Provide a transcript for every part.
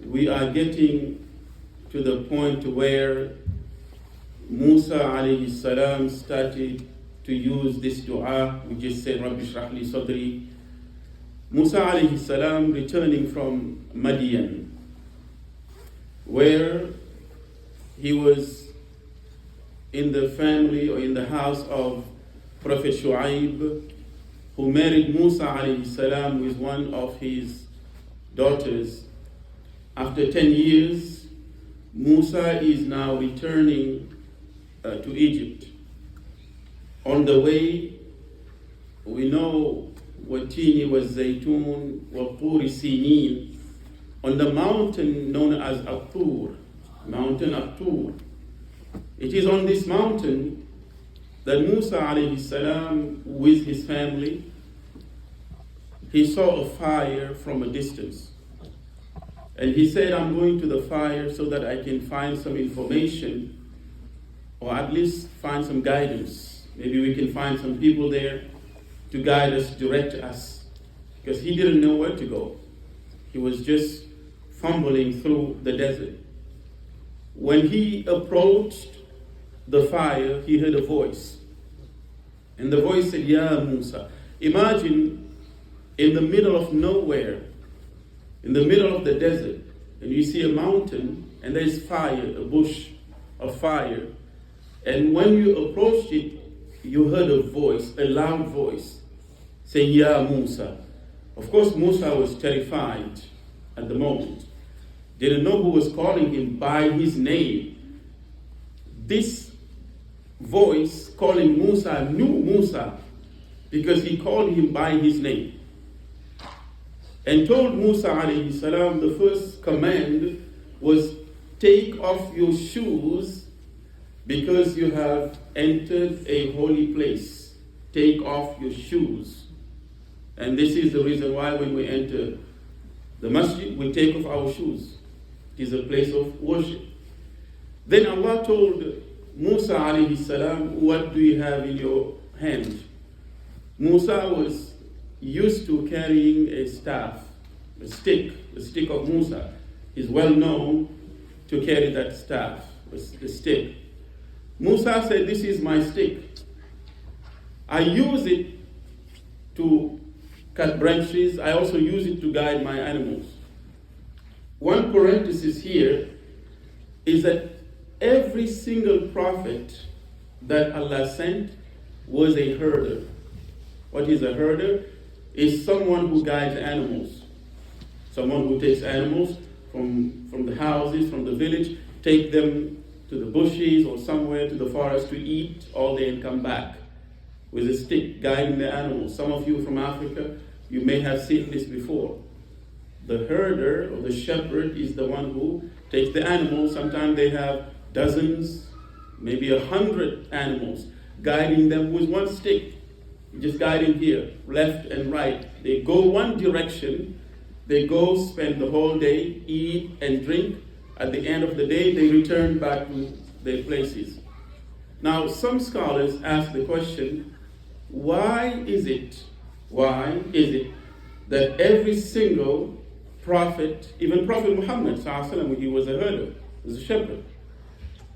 we are getting to the point where Mūsā alayhi salam started to use this dua. We just said, Rabbi shrah li sadri. Mūsā alayhi salam returning from Madian, where he was in the family or in the house of Prophet Shu'aib, who married Mūsā alayhi salam with one of his daughters. After 10 years, Mūsā is now returning to Egypt. On the way, we know Watini was Zaytun, Waquri Sinin, on the mountain known as At-Tur, mountain At-Tur. It is on this mountain that Mūsā alayhi salam, with his family, he saw a fire from a distance. And he said, I'm going to the fire so that I can find some information, or at least find some guidance. Maybe we can find some people there to guide us, direct us. Because he didn't know where to go. He was just fumbling through the desert. When he approached the fire, he heard a voice. And the voice said, Ya Mūsā. Imagine in the middle of nowhere, in the middle of the desert, and you see a mountain, and there's fire, a bush of fire. And when you approached it, you heard a voice, a loud voice, saying, Ya Mūsā. Of course, Mūsā was terrified at the moment. Didn't know who was calling him by his name. This voice calling Mūsā knew Mūsā because he called him by his name. And told Mūsā alayhi salam, the first command was, take off your shoes because you have entered a holy place. Take off your shoes. And this is the reason why when we enter the masjid, we take off our shoes. It is a place of worship. Then Allah told Mūsā alayhi salam, what do you have in your hand? Mūsā was used to carrying a staff, a stick of Mūsā. He's well known to carry that staff, the stick. Mūsā said, this is my stick. I use it to cut branches. I also use it to guide my animals. One parenthesis here is that every single prophet that Allah sent was a herder. What is a herder? Is someone who guides animals. Someone who takes animals from the houses, from the village, take them to the bushes or somewhere to the forest to eat all day and come back with a stick guiding the animals. Some of you from Africa, you may have seen this before. The herder or the shepherd is the one who takes the animals. Sometimes they have dozens, maybe 100 animals, guiding them with one stick. Just guiding here, left and right. They go one direction. They go spend the whole day, eat and drink. At the end of the day, they return back to their places. Now, some scholars ask the question, why is it that every single prophet, even Prophet Muhammad, when he was a herder, was a shepherd,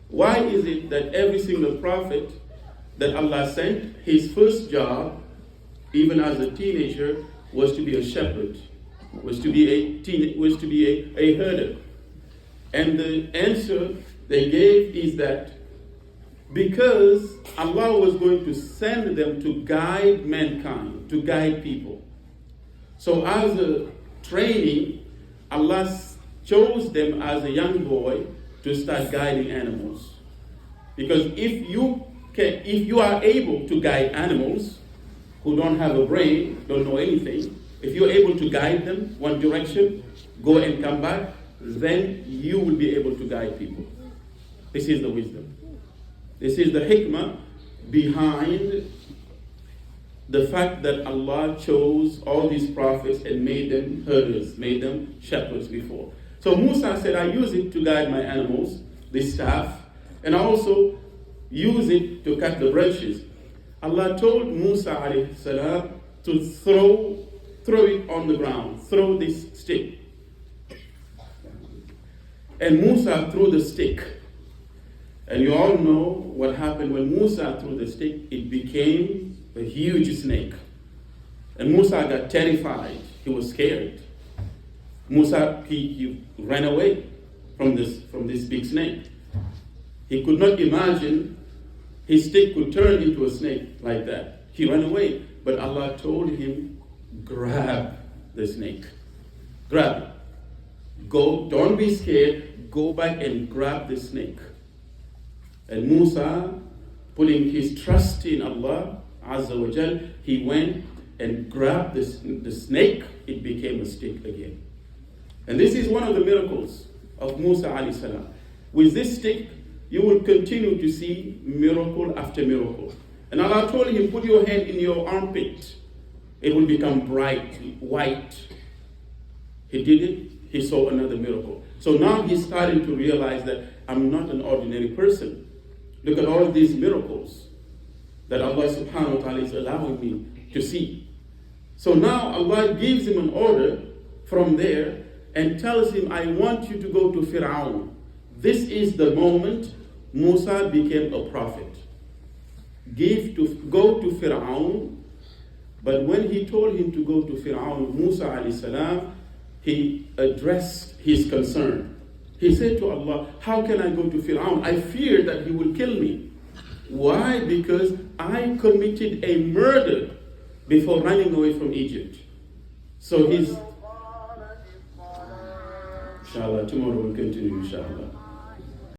why is it that every single prophet that Allah sent, his first job, even as a teenager, was to be a shepherd, was to be a herder? And the answer they gave is that because Allah was going to send them to guide mankind, to guide people. So as a training, Allah chose them as a young boy to start guiding animals. Because if you are able to guide animals who don't have a brain, don't know anything, if you're able to guide them one direction, go and come back, then you will be able to guide people. This is the wisdom. This is the hikmah behind the fact that Allah chose all these prophets and made them herders, made them shepherds before. So Mūsā said, I use it to guide my animals, this staff, and I also use it to cut the branches. Allah told Mūsā alayhi salam to throw it on the ground, throw this stick. And Mūsā threw the stick. And you all know what happened when Mūsā threw the stick. It became a huge snake. And Mūsā got terrified. He was scared. Mūsā, he ran away from this big snake. He could not imagine his stick could turn into a snake like that. He ran away. But Allah told him, grab the snake. Grab it. Go, don't be scared. Go back and grab the snake. And Mūsā, putting his trust in Allah, Azza wa Jal, he went and grabbed the snake. It became a stick again. And this is one of the miracles of Mūsā alayhi salam. With this stick, you will continue to see miracle after miracle. And Allah told him, put your hand in your armpit. It will become bright, white. He did it. He saw another miracle. So now he's starting to realize that I'm not an ordinary person. Look at all these miracles that Allah subhanahu wa ta'ala is allowing me to see. So now Allah gives him an order from there and tells him, I want you to go to Fir'aun. This is the moment Mūsā became a prophet. Go to Fir'aun. But when he told him to go to Fir'aun, Mūsā alayhi salam, he addressed his concern. He said to Allah, how can I go to Fir'aun? I fear that he will kill me. Why? Because I committed a murder before running away from Egypt. So inshallah, tomorrow we'll continue, inshallah.